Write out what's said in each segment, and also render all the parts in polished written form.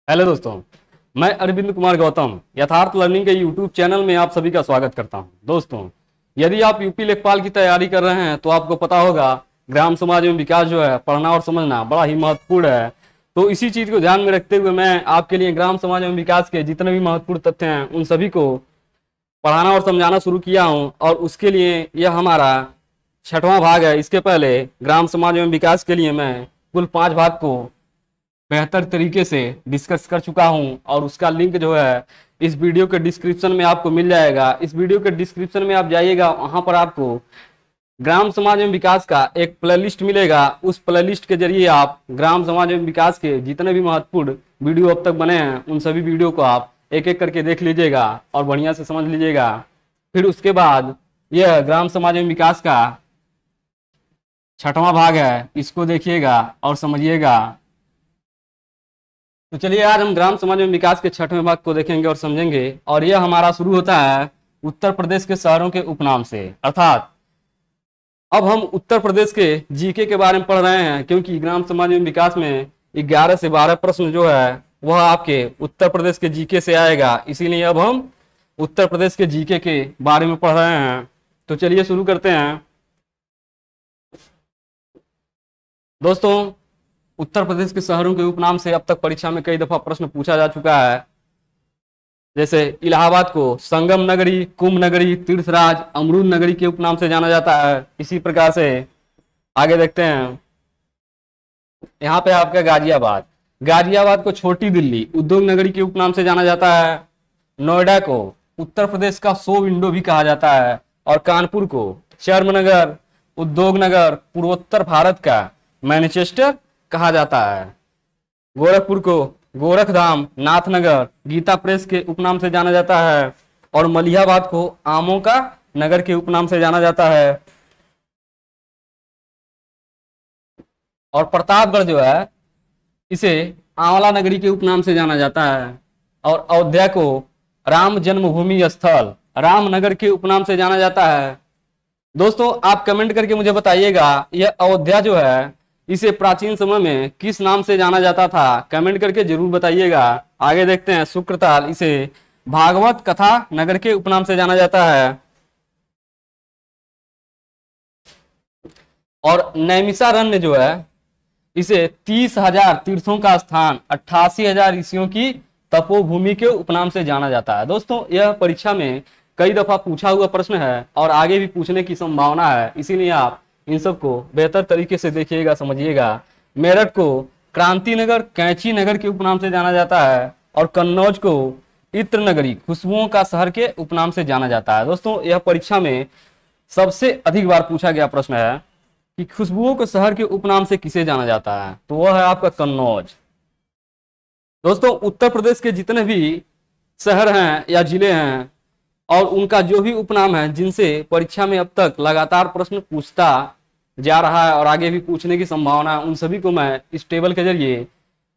Hello दोस्तों, मैं अरविंद कुमार गौतम यथार्थ लर्निंग के यूट्यूब चैनल में आप सभी का स्वागत करता हूं। दोस्तों, यदि आप यूपी लेखपाल की तैयारी कर रहे हैं तो आपको पता होगा ग्राम समाज में विकास जो है पढ़ना और समझना बड़ा ही महत्वपूर्ण है। तो इसी चीज को ध्यान में रखते हुए मैं आपके लिए ग्राम समाज में विकास के जितने भी महत्वपूर्ण तथ्य हैं उन सभी को पढ़ाना और समझाना शुरू किया हूँ। और उसके लिए यह हमारा 6वां भाग है। इसके पहले ग्राम समाज में विकास के लिए मैं कुल 5 भाग को बेहतर तरीके से डिस्कस कर चुका हूं और उसका लिंक जो है इस वीडियो के डिस्क्रिप्शन में आपको मिल जाएगा। इस वीडियो के डिस्क्रिप्शन में आप जाइएगा, वहां पर आपको ग्राम समाज में विकास का एक प्लेलिस्ट मिलेगा। उस प्लेलिस्ट के जरिए आप ग्राम समाज में विकास के जितने भी महत्वपूर्ण वीडियो अब तक बने हैं उन सभी वीडियो को आप एक एक करके देख लीजिएगा और बढ़िया से समझ लीजिएगा। फिर उसके बाद यह ग्राम समाज में विकास का 6वां भाग है, इसको देखिएगा और समझिएगा। तो चलिए आज हम ग्राम समाज में विकास के 6वें भाग को देखेंगे और समझेंगे। और यह हमारा शुरू होता है उत्तर प्रदेश के शहरों के उपनाम से। अर्थात अब हम उत्तर प्रदेश के जीके के बारे में पढ़ रहे हैं, क्योंकि ग्राम समाज में विकास में 11 से 12 प्रश्न जो है वह आपके उत्तर प्रदेश के जीके से आएगा। इसीलिए अब हम उत्तर प्रदेश के जीके के बारे में पढ़ रहे हैं। तो चलिए शुरू करते हैं। दोस्तों, उत्तर प्रदेश के शहरों के उपनाम से अब तक परीक्षा में कई दफा प्रश्न पूछा जा चुका है। जैसे इलाहाबाद को संगम नगरी, कुंभ नगरी, तीर्थराज, अमरूद नगरी के उपनाम से जाना जाता है। इसी प्रकार से आगे देखते हैं। यहाँ पे आपका गाजियाबाद, गाजियाबाद को छोटी दिल्ली, उद्योग नगरी के उपनाम से जाना जाता है। नोएडा को उत्तर प्रदेश का 100 विंडो भी कहा जाता है। और कानपुर को चर्मनगर, उद्योग नगर, पूर्वोत्तर भारत का मैनचेस्टर कहा जाता है। गोरखपुर को गोरखधाम, नाथनगर, गीता प्रेस के उपनाम से जाना जाता है। और मलिहाबाद को आमों का नगर के उपनाम से जाना जाता है। और प्रतापगढ़ जो है इसे आंवला नगरी के उपनाम से जाना जाता है। और अयोध्या को राम जन्मभूमि स्थल, रामनगर के उपनाम से जाना जाता है। दोस्तों, आप कमेंट करके मुझे बताइएगा यह अयोध्या जो है इसे प्राचीन समय में किस नाम से जाना जाता था, कमेंट करके जरूर बताइएगा। आगे देखते हैं। शुक्रताल, इसे भागवत कथा नगर के उपनाम से जाना जाता है। और नैमिषारण्य जो है इसे 30,000 तीर्थों का स्थान, 88,000 ऋषियों की तपोभूमि के उपनाम से जाना जाता है। दोस्तों, यह परीक्षा में कई दफा पूछा हुआ प्रश्न है और आगे भी पूछने की संभावना है, इसीलिए आप इन सब को बेहतर तरीके से देखिएगा, समझिएगा। मेरठ को क्रांति नगर, कैंची नगर के उपनाम से जाना जाता है। और कन्नौज को इत्र नगरी, खुशबुओं का शहर के उपनाम से जाना जाता है। दोस्तों, यह परीक्षा में सबसे अधिक बार पूछा गया प्रश्न है कि खुशबुओं के शहर के उपनाम से किसे जाना जाता है, तो वह है आपका कन्नौज। दोस्तों, उत्तर प्रदेश के जितने भी शहर हैं या जिले हैं और उनका जो भी उपनाम है जिनसे परीक्षा में अब तक लगातार प्रश्न पूछता जा रहा है और आगे भी पूछने की संभावना है, उन सभी को मैं इस टेबल के जरिए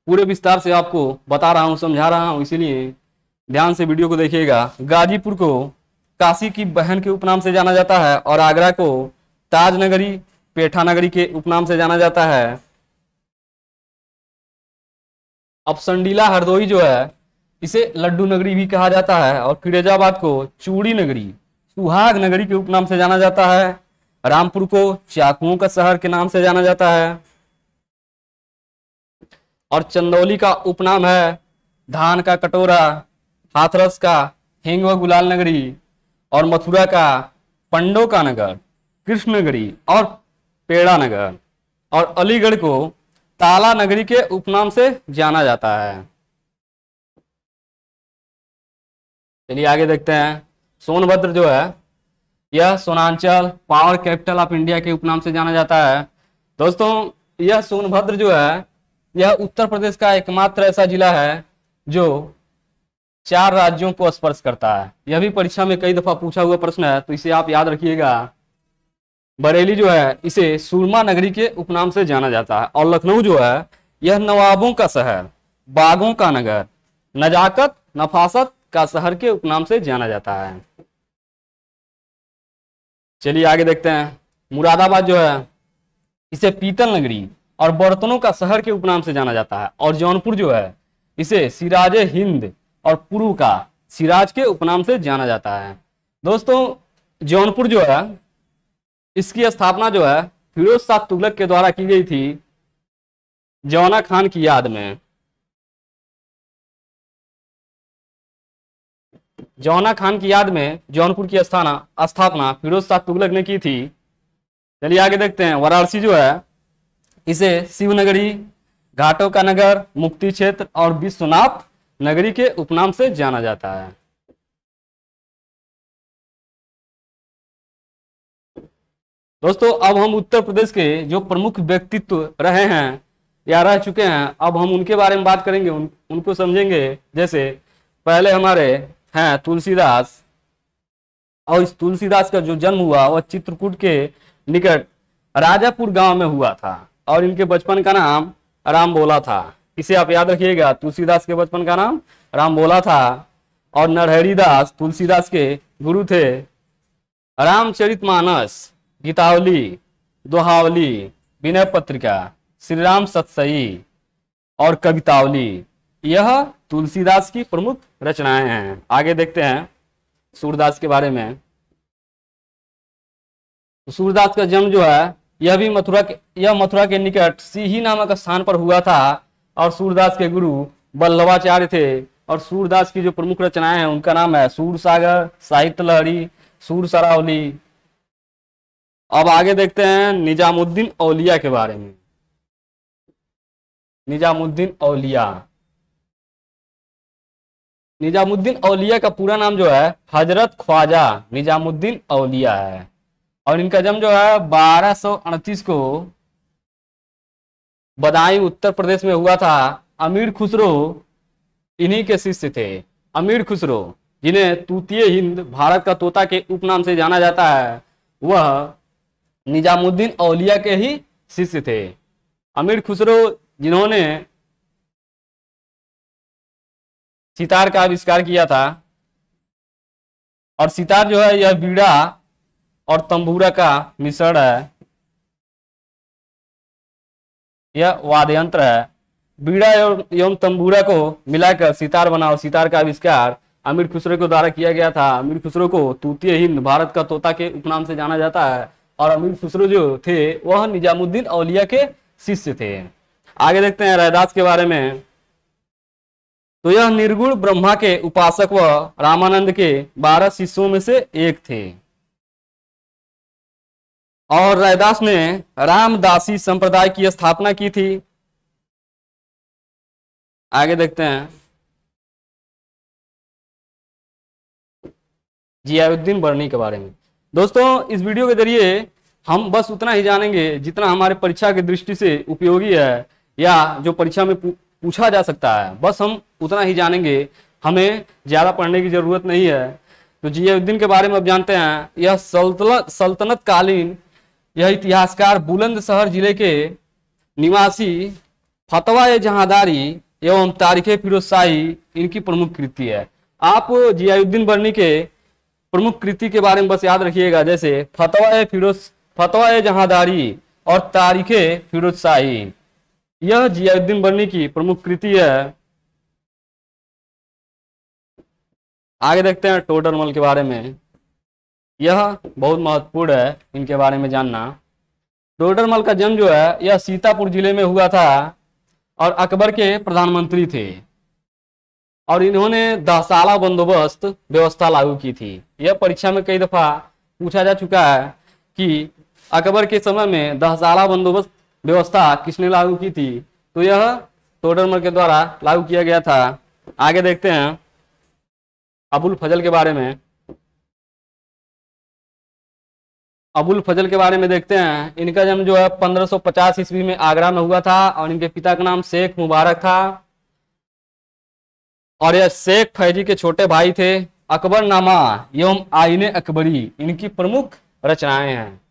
पूरे विस्तार से आपको बता रहा हूं, समझा रहा हूं, इसीलिए ध्यान से वीडियो को देखिएगा। गाजीपुर को काशी की बहन के उपनाम से जाना जाता है। और आगरा को ताज नगरी, पेठा नगरी के उपनाम से जाना जाता है। अब संडीला हरदोई जो है इसे लड्डू नगरी भी कहा जाता है। और फिरोजाबाद को चूड़ी नगरी, सुहाग नगरी के उपनाम से जाना जाता है। रामपुर को चाकुओं का शहर के नाम से जाना जाता है। और चंदौली का उपनाम है धान का कटोरा, हाथरस का हिंग व गुलाल नगरी, और मथुरा का पंडों का नगर, कृष्ण नगरी और पेड़ा नगर। और अलीगढ़ को ताला नगरी के उपनाम से जाना जाता है। चलिए आगे देखते हैं। सोनभद्र जो है यह Sonanchal, power capital of India के उपनाम से जाना जाता है। दोस्तों, यह सोनभद्र जो है यह उत्तर प्रदेश का एकमात्र ऐसा जिला है जो 4 राज्यों को स्पर्श करता है। यह भी परीक्षा में कई दफा पूछा हुआ प्रश्न है, तो इसे आप याद रखिएगा। बरेली जो है इसे सुरमा नगरी के उपनाम से जाना जाता है। और लखनऊ जो है यह नवाबों का शहर, बागों का नगर, नजाकत नफासत का शहर के उपनाम से जाना जाता है। चलिए आगे देखते हैं। मुरादाबाद जो है इसे पीतल नगरी और बर्तनों का शहर के उपनाम से जाना जाता है। और जौनपुर जो है इसे सिराज हिंद और पूर्व का सिराज के उपनाम से जाना जाता है। दोस्तों जौनपुर जो है इसकी स्थापना जो है फिरोज शाह तुगलक के द्वारा की गई थी जौना खान की याद में। जौना खान की याद में जौनपुर की स्थापना फिरोज शाह तुगलक ने की थी। चलिए आगे देखते हैं। वाराणसी जो है इसे शिवनगरी, घाटों का नगर, मुक्ति क्षेत्र और विश्वनाथ नगरी के उपनाम से जाना जाता है। दोस्तों अब हम उत्तर प्रदेश के जो प्रमुख व्यक्तित्व रहे हैं या रह चुके हैं, अब हम उनके बारे में बात करेंगे, उनको समझेंगे। जैसे पहले हमारे हैं तुलसीदास, और इस तुलसीदास का जो जन्म हुआ वह चित्रकूट के निकट राजापुर गांव में हुआ था और इनके बचपन का नाम राम बोला था। इसे आप याद रखिएगा, तुलसीदास के बचपन का नाम राम बोला था। और नरहरिदास तुलसीदास के गुरु थे। रामचरितमानस, गीतावली, दोहावली, विनय पत्रिका, श्री राम सतसई और कवितावली, यह तुलसीदास की प्रमुख रचनाएं हैं। आगे देखते हैं सूरदास के बारे में। सूरदास का जन्म जो है यह भी मथुरा के निकट सीही नामक स्थान पर हुआ था और सूरदास के गुरु वल्लभाचार्य थे। और सूरदास की जो प्रमुख रचनाएं हैं उनका नाम है सूरसागर, साहित्य लहरी, सूर सरावली। अब आगे देखते हैं निजामुद्दीन औलिया के बारे में। निजामुद्दीन औलिया, निजामुद्दीन औलिया का पूरा नाम जो है हजरत ख्वाजा निजामुद्दीन औलिया है और इनका जन्म जो है 1238 को बदायूं उत्तर प्रदेश में हुआ था। अमीर खुसरो इन्हीं के शिष्य थे। अमीर खुसरो जिन्हें तूतीय हिंद, भारत का तोता के उपनाम से जाना जाता है, वह निजामुद्दीन औलिया के ही शिष्य थे। अमीर खुसरो जिन्होंने सितार का आविष्कार किया था। और सितार जो है यह बीड़ा और तंबूरा का मिश्रण है, यह वाद्य यंत्र है। बीड़ा एवं तंबूरा को मिलाकर सितार बना और सितार का आविष्कार अमीर खुसरो के द्वारा किया गया था। अमीर खुसरो को तूतीय हिंद, भारत का तोता के उपनाम से जाना जाता है और अमीर खुसरो जो थे वह निजामुद्दीन औलिया के शिष्य थे। आगे देखते हैं रैदास के बारे में। तो यह निर्गुण ब्रह्मा के उपासक व रामानंद के 12 शिष्यों में से एक थे और रैदास ने रामदासी संप्रदाय की स्थापना की थी। आगे देखते हैं जियाउद्दीन बर्नी के बारे में। दोस्तों इस वीडियो के जरिए हम बस उतना ही जानेंगे जितना हमारे परीक्षा की दृष्टि से उपयोगी है या जो परीक्षा में पूछा जा सकता है, बस हम उतना ही जानेंगे, हमें ज्यादा पढ़ने की जरूरत नहीं है। तो जियाउद्दीन के बारे में अब जानते हैं। यह सल्तनत कालीन यह इतिहासकार बुलंदशहर जिले के निवासी, फतवा जहांदारी एवं तारीखे फिरोजशाही इनकी प्रमुख कृति है। आप जियाउद्दीन बर्नी के प्रमुख कृति के बारे में बस याद रखिएगा, जैसे फतवा जहांदारी और तारीखे फिरोजशाही, यह जियाउद्दीन बर्नी की प्रमुख कृति है। आगे देखते हैं टोडरमल के बारे में। यह बहुत महत्वपूर्ण है इनके बारे में जानना। टोडरमल का जन्म जो है यह सीतापुर जिले में हुआ था और अकबर के प्रधानमंत्री थे और इन्होंने 10 साला बंदोबस्त व्यवस्था लागू की थी। यह परीक्षा में कई दफा पूछा जा चुका है कि अकबर के समय में 10 साला बंदोबस्त व्यवस्था किसने लागू की थी, तो यह टोडरमल के द्वारा लागू किया गया था। आगे देखते हैं अबुल फजल के बारे में। अबुल फजल के बारे में देखते हैं। इनका जन्म जो है 1550 ईस्वी में आगरा में हुआ था और इनके पिता का नाम शेख मुबारक था और यह शेख फैजी के छोटे भाई थे। अकबरनामा एवं आईने अकबरी इनकी प्रमुख रचनाएं हैं।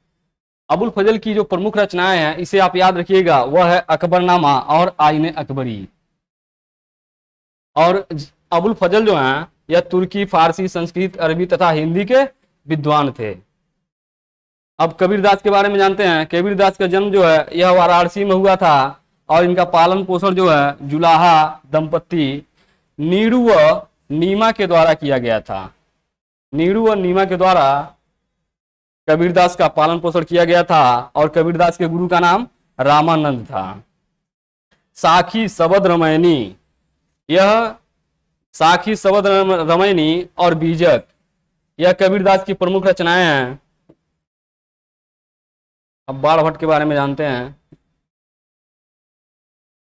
अबुल फजल की जो प्रमुख रचनाएं हैं इसे आप याद रखिएगा, वह है अकबरनामा और आईने अकबरी। और अबुल फजल जो हैं यह तुर्की, फारसी, संस्कृत, अरबी तथा हिंदी के विद्वान थे। अब कबीरदास के बारे में जानते हैं। कबीरदास का जन्म जो है यह वाराणसी में हुआ था और इनका पालन पोषण जो है जुलाहा दंपत्ति नीरू व नीमा के द्वारा किया गया था। नीरू व नीमा के द्वारा कबीरदास का पालन पोषण किया गया था और कबीरदास के गुरु का नाम रामानंद था। साखी शबद रामायणी, यह साखी शबद रामायणी और बीजक यह कबीरदास की प्रमुख रचनाएं हैं। अब बाण भट्ट के बारे में जानते हैं।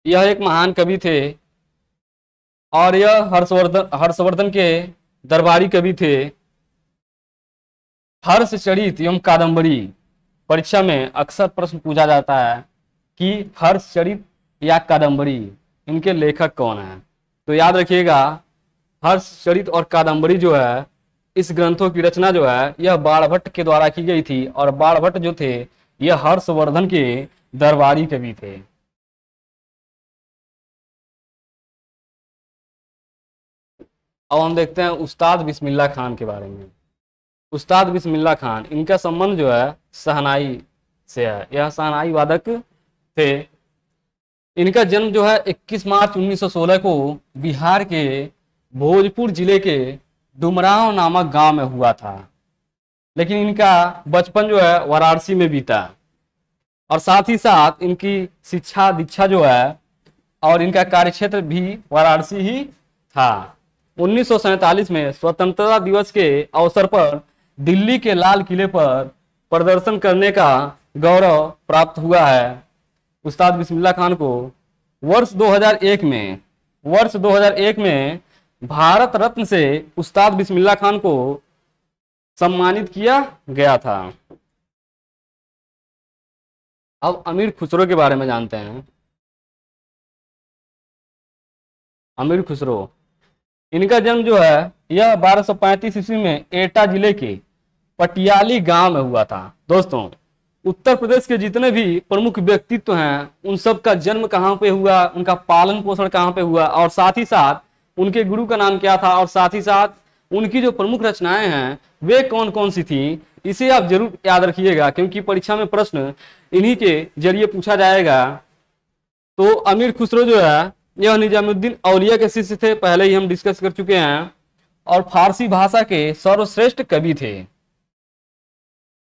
यह एक महान कवि थे और यह हर्षवर्धन के दरबारी कवि थे। हर्षचरित एवं कादंबरी, परीक्षा में अक्सर प्रश्न पूछा जाता है कि हर्षचरित या कादंबरी इनके लेखक कौन है। तो याद रखिएगा हर्षचरित और कादंबरी जो है इस ग्रंथों की रचना जो है यह बाणभट्ट के द्वारा की गई थी और बाणभट्ट जो थे यह हर्षवर्धन के दरबारी कवि थे। अब हम देखते हैं उस्ताद बिस्मिल्लाह खान के बारे में। उस्ताद बिस्मिल्लाह खान, इनका संबंध जो है शहनाई से है। यह शहनाई वादक थे। इनका जन्म जो है 21 मार्च 1916 को बिहार के भोजपुर जिले के डुमरांव नामक गांव में हुआ था। लेकिन इनका बचपन जो है वाराणसी में बीता और साथ ही साथ इनकी शिक्षा दीक्षा जो है और इनका कार्यक्षेत्र भी वाराणसी ही था। 1947 में स्वतंत्रता दिवस के अवसर पर दिल्ली के लाल किले पर प्रदर्शन करने का गौरव प्राप्त हुआ है उस्ताद बिस्मिल्लाह खान को। वर्ष 2001 में भारत रत्न से उस्ताद बिस्मिल्लाह खान को सम्मानित किया गया था। अब अमीर खुसरो के बारे में जानते हैं। अमीर खुसरो, इनका जन्म जो है यह 1235 ईस्वी में एटा जिले के पटियाली गांव में हुआ था। दोस्तों, उत्तर प्रदेश के जितने भी प्रमुख व्यक्तित्व हैं उन सब का जन्म कहाँ पे हुआ, उनका पालन पोषण कहाँ पे हुआ और साथ ही साथ उनके गुरु का नाम क्या था और साथ ही साथ उनकी जो प्रमुख रचनाएं हैं वे कौन कौन सी थी, इसे आप जरूर याद रखिएगा क्योंकि परीक्षा में प्रश्न इन्हीं के जरिए पूछा जाएगा। तो अमीर खुसरो जो है यह निजामुद्दीन औलिया के शिष्य थे, पहले ही हम डिस्कस कर चुके हैं, और फारसी भाषा के सर्वश्रेष्ठ कवि थे।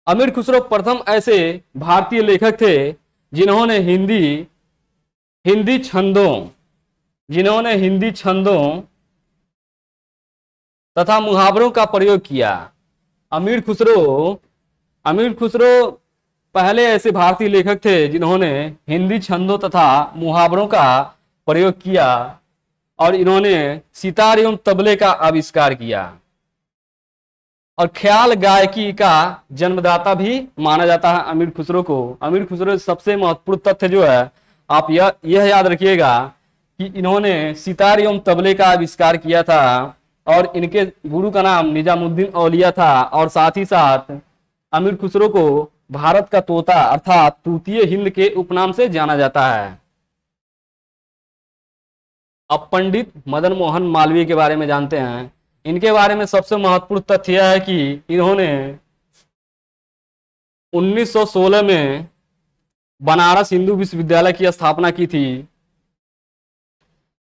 अमीर खुसरो प्रथम ऐसे भारतीय लेखक थे जिन्होंने हिंदी छंदों तथा मुहावरों का प्रयोग किया। अमीर खुसरो पहले ऐसे भारतीय लेखक थे जिन्होंने हिंदी छंदों तथा मुहावरों का प्रयोग किया और इन्होंने सितार एवं तबले का आविष्कार किया और ख्याल गायकी का जन्मदाता भी माना जाता है अमीर खुसरो को। अमीर खुसरो सबसे महत्वपूर्ण तथ्य जो है आप यह याद रखिएगा कि इन्होंने सितार एवं तबले का आविष्कार किया था और इनके गुरु का नाम निजामुद्दीन औलिया था और साथ ही साथ अमीर खुसरो को भारत का तोता अर्थात तूतीय हिंद के उपनाम से जाना जाता है। अब पंडित मदन मोहन मालवीय के बारे में जानते हैं। इनके बारे में सबसे महत्वपूर्ण तथ्य यह है कि इन्होंने 1916 में बनारस हिंदू विश्वविद्यालय की स्थापना की थी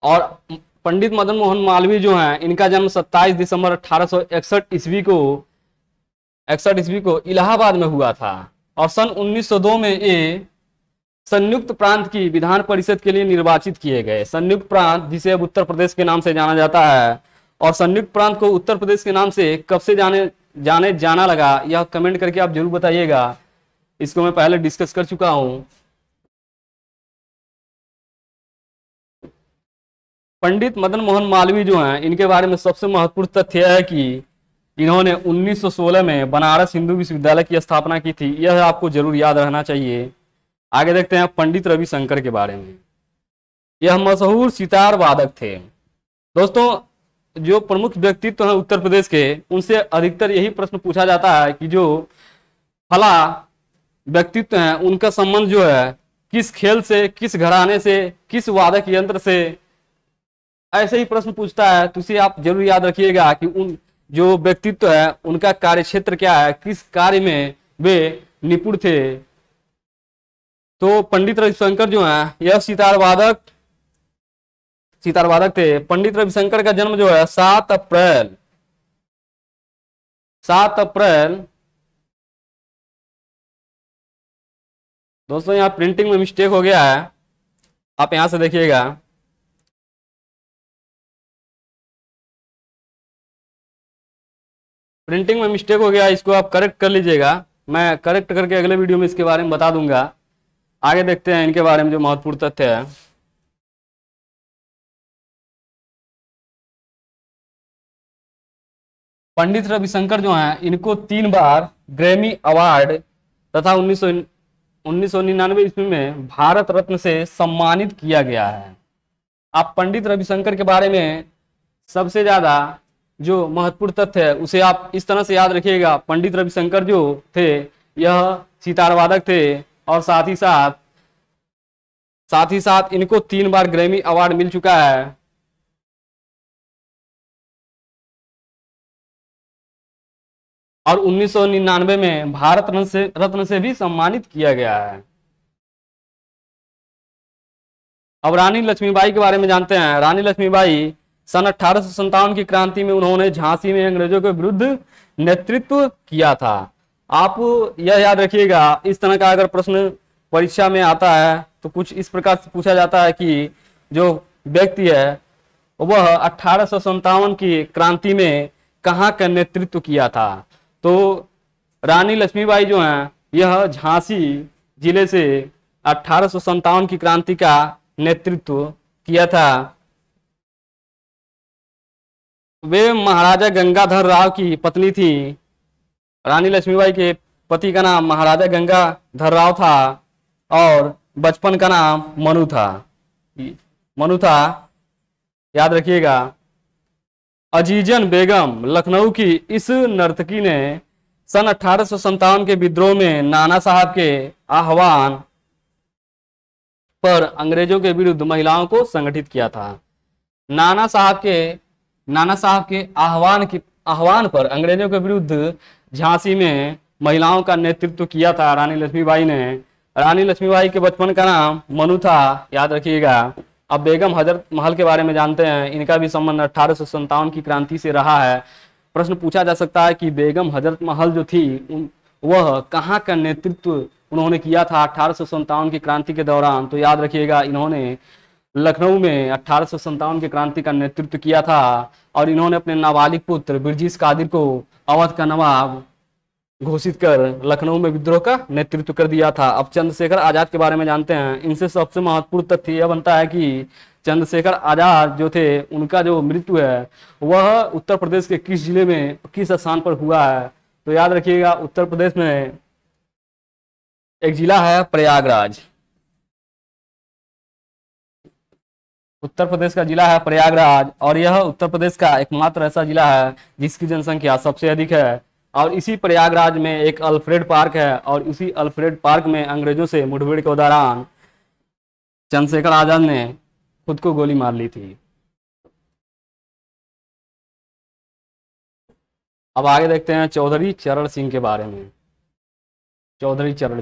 और पंडित मदन मोहन मालवीय जो हैं इनका जन्म 27 दिसंबर 1861 ईस्वी को इलाहाबाद में हुआ था और सन 1902 में ये संयुक्त प्रांत की विधान परिषद के लिए निर्वाचित किए गए। संयुक्त प्रांत जिसे अब उत्तर प्रदेश के नाम से जाना जाता है, और संयुक्त प्रांत को उत्तर प्रदेश के नाम से कब से जाना लगा यह कमेंट करके आप जरूर बताइएगा। इसको मैं पहले डिस्कस कर चुका हूं। पंडित मदन मोहन मालवीय जो हैं इनके बारे में सबसे महत्वपूर्ण तथ्य है कि इन्होंने 1916 में बनारस हिंदू विश्वविद्यालय की स्थापना की थी। यह आपको जरूर याद रहना चाहिए। आगे देखते हैं पंडित रविशंकर के बारे में। यह मशहूर सितार वादक थे। दोस्तों, जो प्रमुख व्यक्तित्व हैं उत्तर प्रदेश के उनसे अधिकतर यही प्रश्न पूछा जाता है कि जो फला व्यक्तित्व हैं उनका संबंध जो है किस खेल से, किस घराने से, किस वादक यंत्र से, ऐसे ही प्रश्न पूछता है। तो इसे आप जरूर याद रखिएगा कि उन जो व्यक्तित्व है उनका कार्य क्षेत्र क्या है, किस कार्य में वे निपुण थे। तो पंडित रविशंकर जो है यह सितार वादक थे। पंडित रविशंकर का जन्म जो है 7 अप्रैल। दोस्तों यहाँ प्रिंटिंग में मिस्टेक हो गया है, आप यहां से देखिएगा। प्रिंटिंग में मिस्टेक हो गया, इसको आप करेक्ट कर लीजिएगा। मैं करेक्ट करके अगले वीडियो में इसके बारे में बता दूंगा। आगे देखते हैं इनके बारे में जो महत्वपूर्ण तथ्य है। पंडित रविशंकर जो हैं इनको 3 बार ग्रैमी अवार्ड तथा 1999 ईस्वी में भारत रत्न से सम्मानित किया गया है। आप पंडित रविशंकर के बारे में सबसे ज्यादा जो महत्वपूर्ण तथ्य है उसे आप इस तरह से याद रखिएगा। पंडित रविशंकर जो थे यह सितार वादक थे और साथ ही साथ इनको 3 बार ग्रैमी अवार्ड मिल चुका है। और 1999 में भारत रत्न से भी सम्मानित किया गया है। अब रानी लक्ष्मीबाई के बारे में जानते हैं। रानी लक्ष्मीबाई सन 1857 की क्रांति में उन्होंने झांसी में अंग्रेजों के विरुद्ध नेतृत्व किया था। आप यह याद रखिएगा, इस तरह का अगर प्रश्न परीक्षा में आता है तो कुछ इस प्रकार से पूछा जाता है कि जो व्यक्ति है वह 1857 की क्रांति में कहाँ का नेतृत्व किया था। तो रानी लक्ष्मीबाई जो हैं यह झांसी जिले से 1857 की क्रांति का नेतृत्व किया था। वे महाराजा गंगाधर राव की पत्नी थी। रानी लक्ष्मीबाई के पति का नाम महाराजा गंगाधर राव था और बचपन का नाम मनु था। याद रखिएगा। अजीजन बेगम लखनऊ की इस नर्तकी ने सन 1857 के विद्रोह में नाना साहब के आह्वान पर अंग्रेजों के विरुद्ध महिलाओं को संगठित किया था। नाना साहब के आह्वान पर अंग्रेजों के विरुद्ध झांसी में महिलाओं का नेतृत्व किया था रानी लक्ष्मीबाई ने। रानी लक्ष्मीबाई के बचपन का नाम मनु था, याद रखिएगा। अब बेगम हजरत महल के बारे में जानते हैं। इनका भी संबंध 1857 की क्रांति से रहा है। प्रश्न पूछा जा सकता है कि बेगम हजरत महल जो थी वह कहाँ का नेतृत्व उन्होंने किया था 1857 की क्रांति के दौरान। तो याद रखिएगा, इन्होंने लखनऊ में 1857 की क्रांति का नेतृत्व किया था और इन्होंने अपने नाबालिग पुत्र बिरजिस कादिर को अवध का नवाब घोषित कर लखनऊ में विद्रोह का नेतृत्व कर दिया था। अब चंद्रशेखर आजाद के बारे में जानते हैं। इनसे सबसे महत्वपूर्ण तथ्य यह बनता है कि चंद्रशेखर आजाद जो थे उनका जो मृत्यु है वह उत्तर प्रदेश के किस जिले में किस स्थान पर हुआ है। तो याद रखिएगा, उत्तर प्रदेश में एक जिला है प्रयागराज। उत्तर प्रदेश का जिला है प्रयागराज और यह उत्तर प्रदेश का एकमात्र ऐसा जिला है जिसकी जनसंख्या सबसे अधिक है। और इसी प्रयागराज में एक अल्फ्रेड पार्क है और इसी अल्फ्रेड पार्क में अंग्रेजों से मुठभेड़ के दौरान चंद्रशेखर आजाद ने खुद को गोली मार ली थी। अब आगे देखते हैं चौधरी चरण सिंह के बारे में। चौधरी चरण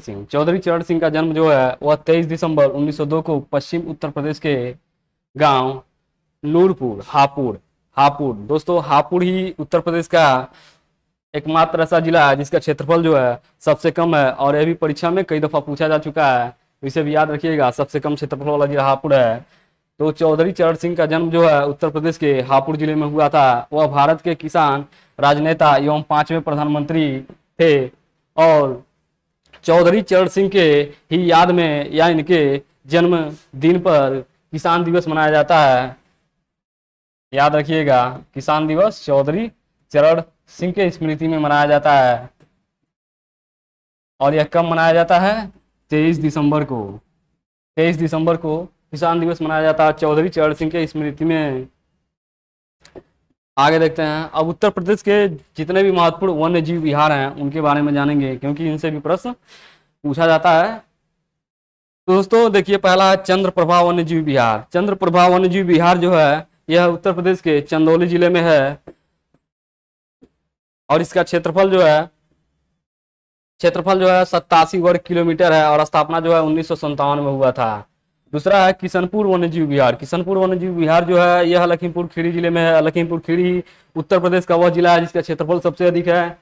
सिंह का जन्म जो है वह 23 दिसंबर 1902 को पश्चिम उत्तर प्रदेश के गांव नूरपुर हापुड़ दोस्तों हापुड़ ही उत्तर प्रदेश का एकमात्र ऐसा जिला है जिसका क्षेत्रफल जो है सबसे कम है। और यह भी परीक्षा में कई दफा पूछा जा चुका है, इसे भी याद रखिएगा। सबसे कम क्षेत्रफल वाला जिला हापुड़ है। तो चौधरी चरण सिंह का जन्म जो है उत्तर प्रदेश के हापुड़ जिले में हुआ था। वह भारत के किसान राजनेता एवं 5वें प्रधानमंत्री थे और चौधरी चरण सिंह के ही याद में या इनके जन्म दिन पर किसान दिवस मनाया जाता है। याद रखिएगा, किसान दिवस चौधरी चरण सिंह के स्मृति में मनाया जाता है। और यह कब मनाया जाता है? 23 दिसंबर को। 23 दिसंबर को किसान दिवस मनाया जाता है चौधरी चरण सिंह के स्मृति में। आगे देखते हैं। अब उत्तर प्रदेश के जितने भी महत्वपूर्ण वन्य जीव विहार हैं उनके बारे में जानेंगे क्योंकि इनसे भी प्रश्न पूछा जाता है। तो दोस्तों देखिए, पहला है चंद्रप्रभा वन्य जीव विहार। चंद्रप्रभा वन्य जीव विहार जो है यह उत्तर प्रदेश के चंदौली जिले में है और इसका क्षेत्रफल जो है क्षेत्रफल जो है 87 वर्ग किलोमीटर है और स्थापना जो है 1957 में हुआ था। दूसरा है किशनपुर वन्यजीव विहार। किशनपुर वन्यजीव विहार जो है यह लखीमपुर खीरी जिले में है। लखीमपुर खीरी उत्तर प्रदेश का वह जिला है जिसका क्षेत्रफल सबसे अधिक है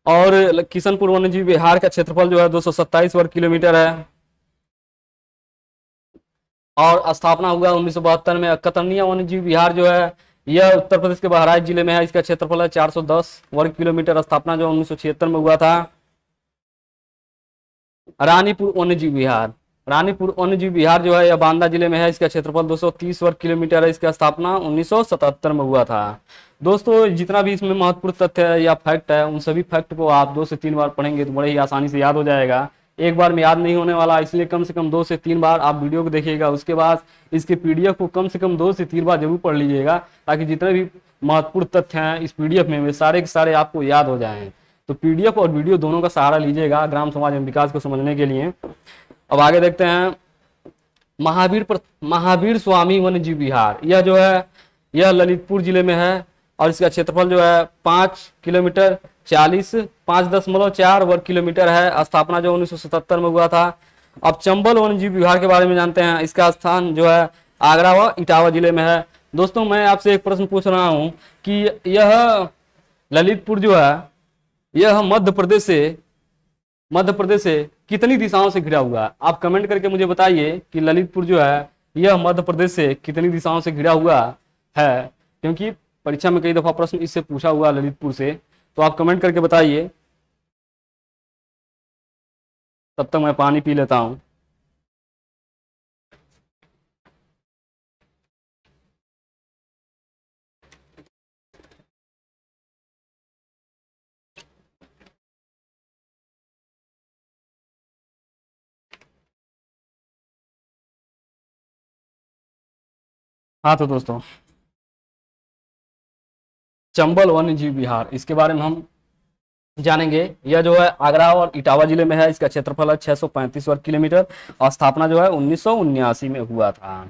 और किशनपुर वन्यजीव विहार का क्षेत्रफल जो है 227 वर्ग किलोमीटर है और स्थापना हुआ 1972 में। कतरनिया वन्यजीव विहार जो है यह उत्तर प्रदेश के बहराइच जिले में है। इसका क्षेत्रफल है 410 वर्ग किलोमीटर। स्थापना जो 1976 में हुआ था। रानीपुर वन्यजीव विहार। रानीपुर वन्यजीव विहार जो है यह बांदा जिले में है। इसका क्षेत्रफल 230 वर्ग किलोमीटर है। इसका स्थापना 1977 में हुआ था। दोस्तों जितना भी इसमें महत्वपूर्ण तथ्य है या फैक्ट है उन सभी फैक्ट को आप 2 से 3 बार पढ़ेंगे तो बड़े ही आसानी से याद हो जाएगा। एक बार में याद नहीं होने वाला, इसलिए कम से कम 2 से 3 बार आप वीडियो को देखिएगा। उसके बाद इसके पीडीएफ को कम से कम 2 से 3 बार जरूर पढ़ लीजिएगा ताकि जितने भी महत्वपूर्ण तथ्य हैं इस पीडीएफ में वे सारे के सारे आपको याद हो जाएं। तो पीडीएफ और वीडियो दोनों का सहारा लीजिएगा ग्राम समाज एवं विकास को समझने के लिए। अब आगे देखते हैं महावीर स्वामी वन्यजीव विहार। यह जो है यह ललितपुर जिले में है और इसका क्षेत्रफल जो है 5.4 वर्ग किलोमीटर है। स्थापना जो 1977 में हुआ था। अब चंबल वन्यजीव विहार के बारे में जानते हैं। इसका स्थान जो है आगरा व इटावा जिले में है। दोस्तों मैं आपसे एक प्रश्न पूछ रहा हूं कि यह ललितपुर जो है यह मध्य प्रदेश से कितनी दिशाओं से घिरा हुआ है? आप कमेंट करके मुझे बताइए कि ललितपुर जो है यह मध्य प्रदेश से कितनी दिशाओं से घिरा हुआ है, क्योंकि परीक्षा में कई दफा प्रश्न इससे पूछा हुआ ललितपुर से। तो आप कमेंट करके बताइए। तब तक मैं पानी पी लेता हूं। हाँ तो दोस्तों चंबल वन्यजीव विहार इसके बारे में हम जानेंगे। यह जो है आगरा और इटावा जिले में है। इसका क्षेत्रफल है 635 वर्ग किलोमीटर और स्थापना जो है 1979 में हुआ था।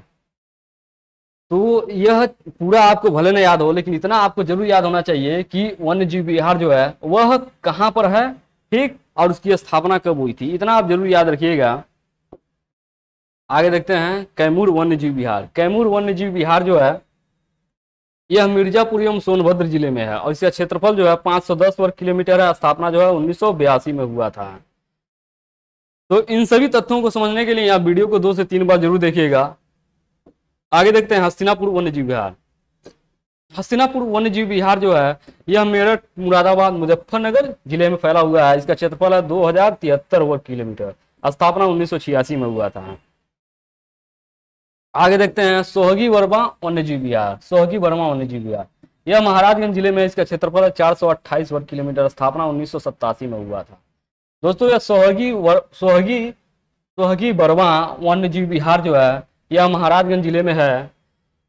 तो यह पूरा आपको भले न याद हो लेकिन इतना आपको जरूर याद होना चाहिए कि वन्यजीव विहार जो है वह कहाँ पर है, ठीक, और उसकी स्थापना कब हुई थी, इतना आप जरूर याद रखिएगा। आगे देखते हैं कैमूर वन्यजीव विहार। कैमूर वन्यजीव विहार जो है यह मिर्जापुर एवं सोनभद्र जिले में है और इसका क्षेत्रफल जो है 510 वर्ग किलोमीटर है। स्थापना जो है 1982 में हुआ था। तो इन सभी तथ्यों को समझने के लिए आप वीडियो को 2 से 3 बार जरूर देखिएगा। आगे देखते हैं हस्तिनापुर वन्यजीव विहार। हस्तिनापुर वन्यजीव विहार जो है यह मेरठ, मुरादाबाद, मुजफ्फरनगर जिले में फैला हुआ है। इसका क्षेत्रफल है 2073 वर्ग किलोमीटर। स्थापना 1986 में हुआ था। आगे देखते हैं सोहगी वर्मा वन्यजीव विहार। सोहगी वर्मा वन्यजीव विहार यह महाराजगंज जिले में। इसका क्षेत्रफल है 428 वर्ग किलोमीटर। स्थापना 1987 में हुआ था। दोस्तों यह सोहगी वर्मा वन्यजीव विहार जो है यह महाराजगंज जिले में है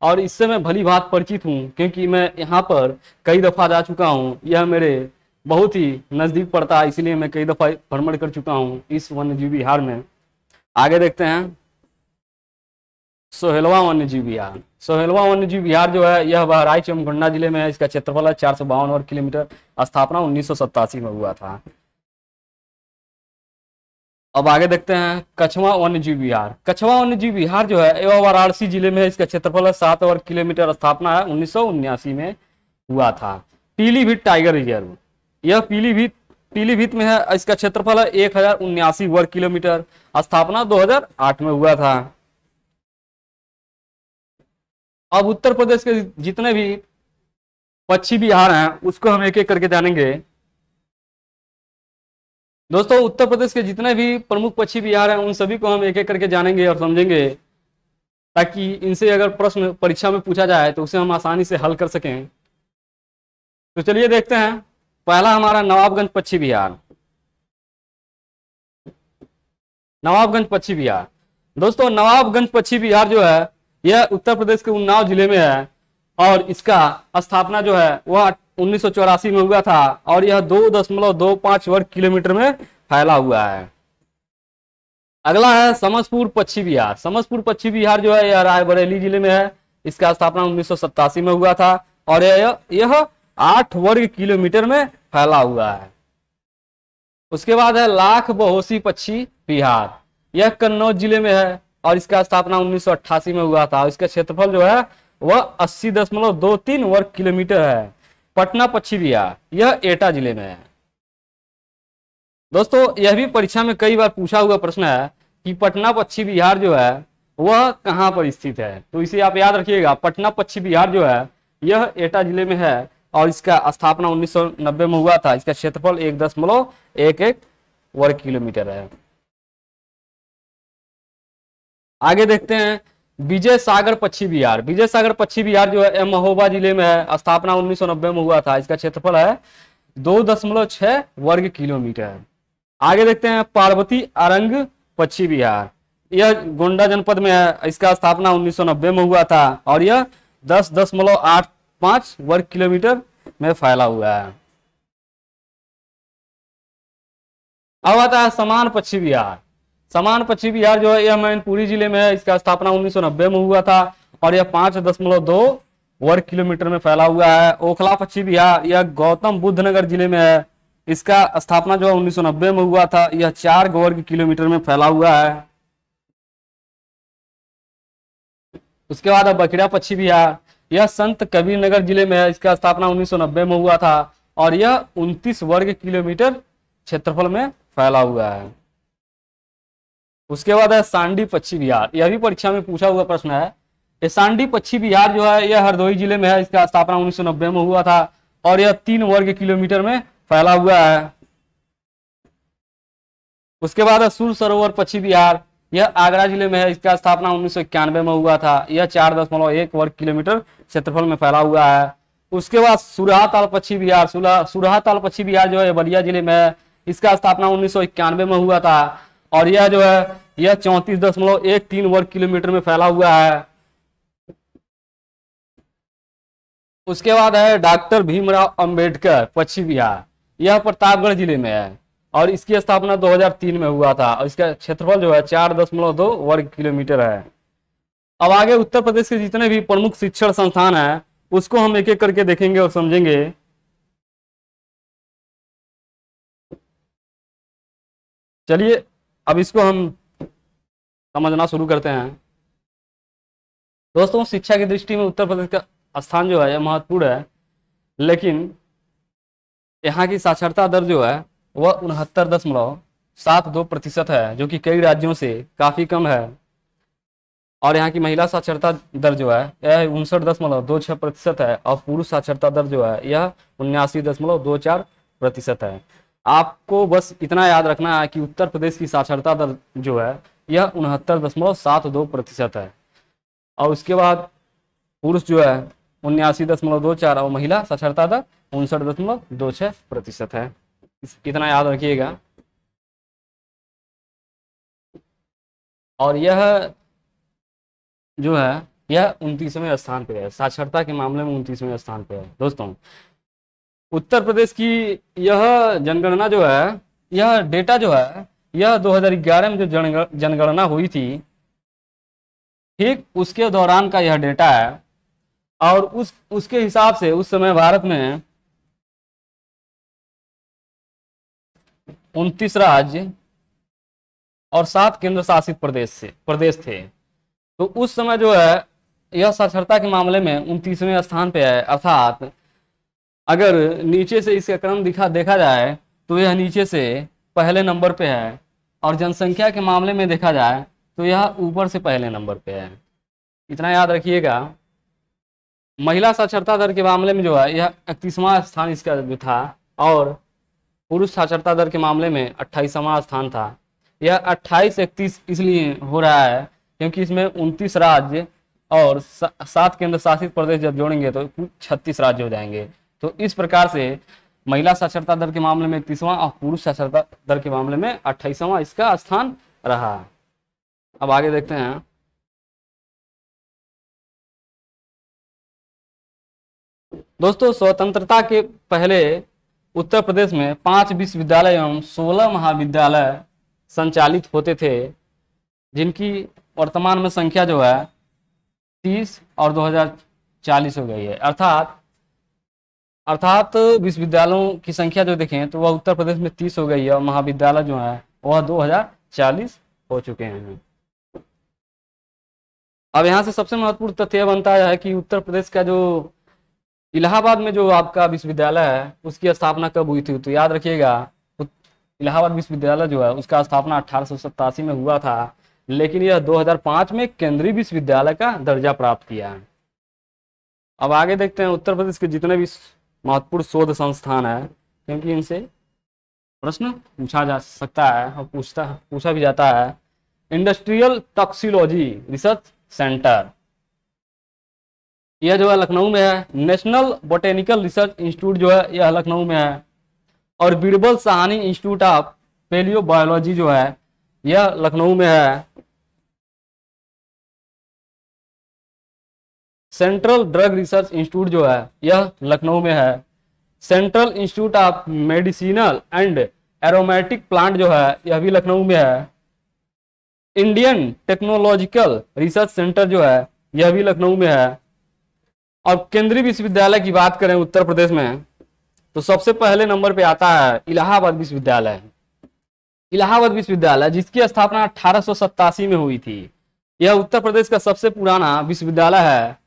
और इससे मैं भली भांति परिचित हूँ क्योंकि मैं यहाँ पर कई दफा जा चुका हूँ। यह मेरे बहुत ही नजदीक पड़ता है, इसलिए मैं कई दफा भ्रमण कर चुका हूँ इस वन्यजीव विहार में। आगे देखते हैं सोहेलवा वन्यजीव विहार। सोहेलवा वन्यजीव विहार जो है यह बहराइच एवं गोंडा जिले में है। इसका क्षेत्रफल है 452 वर्ग किलोमीटर। स्थापना 1987 में हुआ था। अब आगे देखते हैं कछवा वन्यजीव विहार। कछवा वन्यजीव विहार जो है यह वाराणसी जिले में है। इसका क्षेत्रफल है 7 वर्ग किलोमीटर। स्थापना है 1979 में हुआ था। पीलीभीत टाइगर रिजर्व यह पीलीभीत में है। इसका क्षेत्रफल है 1079 वर्ग किलोमीटर। स्थापना 2008 में हुआ था। अब उत्तर प्रदेश के जितने भी पक्षी विहार हैं उसको हम एक एक करके जानेंगे। दोस्तों उत्तर प्रदेश के जितने भी प्रमुख पक्षी विहार हैं उन सभी को हम एक एक करके जानेंगे और समझेंगे ताकि इनसे अगर प्रश्न परीक्षा में पूछा जाए तो उसे हम आसानी से हल कर सकें। तो चलिए देखते हैं। पहला हमारा नवाबगंज पक्षी विहार। नवाबगंज पक्षी विहार। दोस्तों नवाबगंज पक्षी विहार जो है यह उत्तर प्रदेश के उन्नाव जिले में है और इसका स्थापना जो है वह 1984 में हुआ था और यह 2.25 वर्ग किलोमीटर में फैला हुआ है। अगला है समसपुर पक्षी विहार। समसपुर पक्षी विहार जो है यह रायबरेली जिले में है। इसका स्थापना 1987 में हुआ था और यह 8 वर्ग किलोमीटर में फैला हुआ है। उसके बाद है लाख बहोसी पक्षी विहार, यह कन्नौज जिले में है और इसका स्थापना 1988 में हुआ था। इसका क्षेत्रफल जो है वह 80.23 वर्ग किलोमीटर है। पटना पक्षी विहार, यह एटा जिले में है। दोस्तों यह भी परीक्षा में कई बार पूछा हुआ प्रश्न है कि पटना पक्षी विहार जो है वह कहाँ पर स्थित है, तो इसे आप याद रखिएगा। पटना पक्षी विहार जो है यह एटा जिले में है और इसका स्थापना 1990 में हुआ था। इसका क्षेत्रफल 1.11 वर्ग किलोमीटर है। आगे देखते हैं विजय सागर पक्षी विहार। विजय सागर पक्षी विहार जो है महोबा जिले में है, स्थापना 1990 में हुआ था। इसका क्षेत्रफल है 2.6 वर्ग किलोमीटर। आगे देखते हैं पार्वती अरंग पक्षी विहार, यह गोंडा जनपद में है। इसका स्थापना 1990 में हुआ था और यह 10.85 वर्ग किलोमीटर में फैला हुआ है। अब आता है समान पक्षी विहार। समान पक्षी विहार जो है यह मैनपुरी जिले में है। इसका स्थापना 1990 में हुआ था और यह 5.2 वर्ग किलोमीटर में फैला हुआ है। ओखला पक्षी विहार, यह गौतम बुद्ध नगर जिले में है। इसका स्थापना जो है 1990 में हुआ था। यह 4 वर्ग किलोमीटर में फैला हुआ है। उसके बाद बखिरा पक्षी विहार, यह संत कबीर नगर जिले में है। इसका स्थापना 1990 में हुआ था और यह 29 वर्ग किलोमीटर क्षेत्रफल में फैला हुआ है। उसके बाद है सांडी पक्षी विहार, यह भी परीक्षा में पूछा हुआ प्रश्न है। ये सांडी पक्षी विहार जो है यह हरदोई जिले में है। इसका स्थापना 1990 में हुआ था और यह 3 वर्ग किलोमीटर में फैला हुआ है। उसके बाद है सुर सरोवर पक्षी विहार, यह आगरा जिले में है। इसका स्थापना 1991 में हुआ था। यह 4.1 वर्ग किलोमीटर क्षेत्रफल में फैला हुआ है। उसके बाद सुरहा ताल पक्षी विहार, सुरहा ताल पक्षी विहार जो है बलिया जिले में है। इसका स्थापना 1991 में हुआ था और यह जो है यह 34.13 वर्ग किलोमीटर में फैला हुआ है। उसके बाद है डॉक्टर भीमराव अंबेडकर पक्षी विहार, यह प्रतापगढ़ जिले में है और इसकी स्थापना 2003 में हुआ था और इसका क्षेत्रफल जो है 4.2 वर्ग किलोमीटर है। अब आगे उत्तर प्रदेश के जितने भी प्रमुख शिक्षण संस्थान हैं उसको हम एक एक करके देखेंगे और समझेंगे। चलिए अब इसको हम समझना शुरू करते हैं। दोस्तों शिक्षा की दृष्टि में उत्तर प्रदेश का स्थान जो है यह महत्वपूर्ण है, लेकिन यहाँ की साक्षरता दर जो है वह 69.72% है, जो कि कई राज्यों से काफी कम है। और यहाँ की महिला साक्षरता दर जो है यह 59.26% है और पुरुष साक्षरता दर जो है यह 79.24% है। आपको बस इतना याद रखना है कि उत्तर प्रदेश की साक्षरता दर जो है यह 69.72% है और उसके बाद पुरुष जो है 79.24 और महिला साक्षरता दर 59.26% है। इतना याद रखिएगा। और यह जो है यह 29वें स्थान पे है, साक्षरता के मामले में 29वें स्थान पे है। दोस्तों उत्तर प्रदेश की यह जनगणना जो है, यह डेटा जो है यह 2011 में जो जनगणना हुई थी, ठीक उसके दौरान का यह डेटा है और उसके हिसाब से उस समय भारत में 29 राज्य और 7 केंद्र शासित प्रदेश थे। तो उस समय जो है यह साक्षरता के मामले में 29वें स्थान पे है। अर्थात अगर नीचे से इसका क्रम देखा जाए तो यह नीचे से पहले नंबर पे है और जनसंख्या के मामले में देखा जाए तो यह ऊपर से पहले नंबर पे है। इतना याद रखिएगा। महिला साक्षरता दर के मामले में जो है यह 31वां स्थान इसका जो था और पुरुष साक्षरता दर के मामले में 28वां स्थान था। यह 28-31 इसलिए हो रहा है क्योंकि इसमें 29 राज्य और 7 केंद्र शासित प्रदेश जब जोड़ेंगे तो 36 राज्य हो जाएंगे। तो इस प्रकार से महिला साक्षरता दर के मामले में 31वां और पुरुष साक्षरता दर के मामले में 28वां इसका स्थान रहा। अब आगे देखते हैं। दोस्तों स्वतंत्रता के पहले उत्तर प्रदेश में 5 विश्वविद्यालय एवं 16 महाविद्यालय संचालित होते थे, जिनकी वर्तमान में संख्या जो है 30 और 2040 हो गई है। अर्थात अर्थात विश्वविद्यालयों की संख्या जो देखें तो वह उत्तर प्रदेश में 30 हो गई है और महाविद्यालय जो है वह 2040 हो चुके हैं। अब यहाँ से सबसे महत्वपूर्ण तथ्य यह बनता है कि उत्तर प्रदेश का जो इलाहाबाद में जो आपका विश्वविद्यालय है उसकी स्थापना कब हुई थी। तो याद रखिएगा इलाहाबाद विश्वविद्यालय जो है उसका स्थापना 1887 में हुआ था, लेकिन यह 2005 में केंद्रीय विश्वविद्यालय का दर्जा प्राप्त किया है। अब आगे देखते हैं उत्तर प्रदेश के जितने भी महत्वपूर्ण शोध संस्थान है, क्योंकि इनसे प्रश्न पूछा जा सकता है और पूछा भी जाता है। इंडस्ट्रियल टॉक्सिकोलॉजी रिसर्च सेंटर, यह जो है लखनऊ में है। नेशनल बोटेनिकल रिसर्च इंस्टीट्यूट जो है यह लखनऊ में है। और बीरबल साहनी इंस्टीट्यूट ऑफ पेलियोबायोलॉजी जो है यह लखनऊ में है। सेंट्रल ड्रग रिसर्च इंस्टीट्यूट जो है यह लखनऊ में है। Central institute of medicinal and aromatic plant जो है यह भी लखनऊ में है। इंडियन टेक्नोलॉजिकल रिसर्च सेंटर जो है यह भी लखनऊ में है। और केंद्रीय विश्वविद्यालय की बात करें उत्तर प्रदेश में तो सबसे पहले नंबर पे आता है इलाहाबाद विश्वविद्यालय। इलाहाबाद विश्वविद्यालय जिसकी स्थापना 1887 में हुई थी, यह उत्तर प्रदेश का सबसे पुराना विश्वविद्यालय है।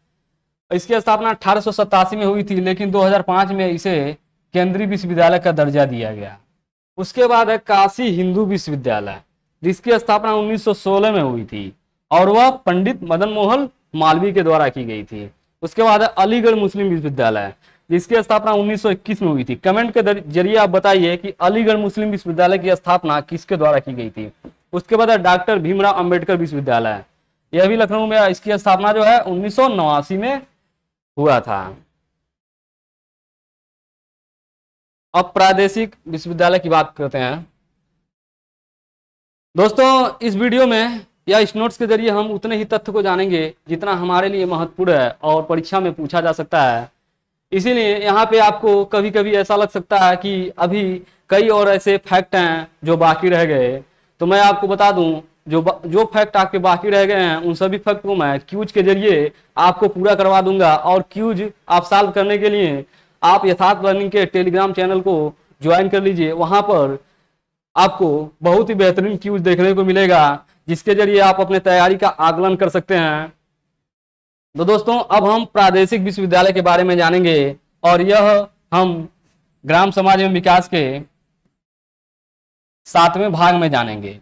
इसकी स्थापना 1887 में हुई थी, लेकिन 2005 में इसे केंद्रीय विश्वविद्यालय का दर्जा दिया गया। उसके बाद है काशी हिंदू विश्वविद्यालय जिसकी स्थापना 1916 में हुई थी और वह पंडित मदन मोहन मालवीय के द्वारा की गई थी। उसके बाद है अलीगढ़ मुस्लिम विश्वविद्यालय जिसकी स्थापना 1921 में हुई थी। कमेंट के जरिए आप बताइए कि अलीगढ़ मुस्लिम विश्वविद्यालय की स्थापना किसके द्वारा की गई थी। उसके बाद है डॉक्टर भीमराव अंबेडकर विश्वविद्यालय, यह भी लखनऊ में है। इसकी स्थापना जो है 1989 में हुआ था। अब प्रादेशिक विश्वविद्यालय की बात करते हैं। दोस्तों इस वीडियो में या इस नोट्स के जरिए हम उतने ही तथ्य को जानेंगे जितना हमारे लिए महत्वपूर्ण है और परीक्षा में पूछा जा सकता है। इसीलिए यहाँ पे आपको कभी कभी ऐसा लग सकता है कि अभी कई और ऐसे फैक्ट हैं जो बाकी रह गए। तो मैं आपको बता दूं जो फैक्ट आपके बाकी रह गए हैं उन सभी फैक्ट को मैं क्यूज के जरिए आपको पूरा करवा दूंगा। और क्यूज आप सॉल्व करने के लिए आप यथार्थ लर्निंग के टेलीग्राम चैनल को ज्वाइन कर लीजिए। वहां पर आपको बहुत ही बेहतरीन क्यूज देखने को मिलेगा जिसके जरिए आप अपने तैयारी का आकलन कर सकते हैं। तो दोस्तों अब हम प्रादेशिक विश्वविद्यालय के बारे में जानेंगे और यह हम ग्राम समाज एवं विकास के 7वें भाग में जानेंगे।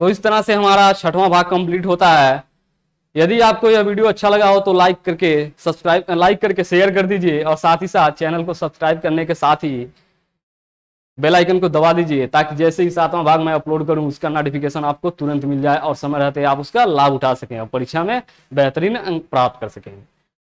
तो इस तरह से हमारा 6वां भाग कंप्लीट होता है। यदि आपको यह वीडियो अच्छा लगा हो तो लाइक करके शेयर कर दीजिए और साथ ही साथ चैनल को सब्सक्राइब करने के साथ ही बेल आइकन को दबा दीजिए ताकि जैसे ही 7वां भाग मैं अपलोड करूं उसका नोटिफिकेशन आपको तुरंत मिल जाए और समय रहते आप उसका लाभ उठा सकें और परीक्षा में बेहतरीन अंक प्राप्त कर सकें।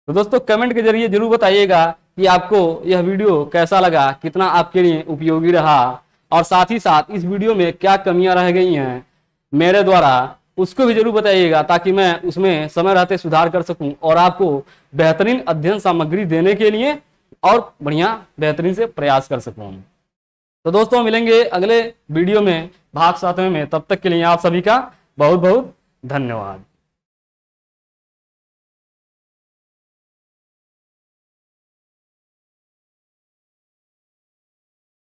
तो दोस्तों कमेंट के जरिए जरूर बताइएगा कि आपको यह वीडियो कैसा लगा, कितना आपके लिए उपयोगी रहा और साथ ही साथ इस वीडियो में क्या कमियां रह गई हैं मेरे द्वारा उसको भी जरूर बताइएगा ताकि मैं उसमें समय रहते सुधार कर सकूं और आपको बेहतरीन अध्ययन सामग्री देने के लिए और बढ़िया बेहतरीन से प्रयास कर सकूं। तो दोस्तों मिलेंगे अगले वीडियो में भाग 7 में। तब तक के लिए आप सभी का बहुत बहुत धन्यवाद।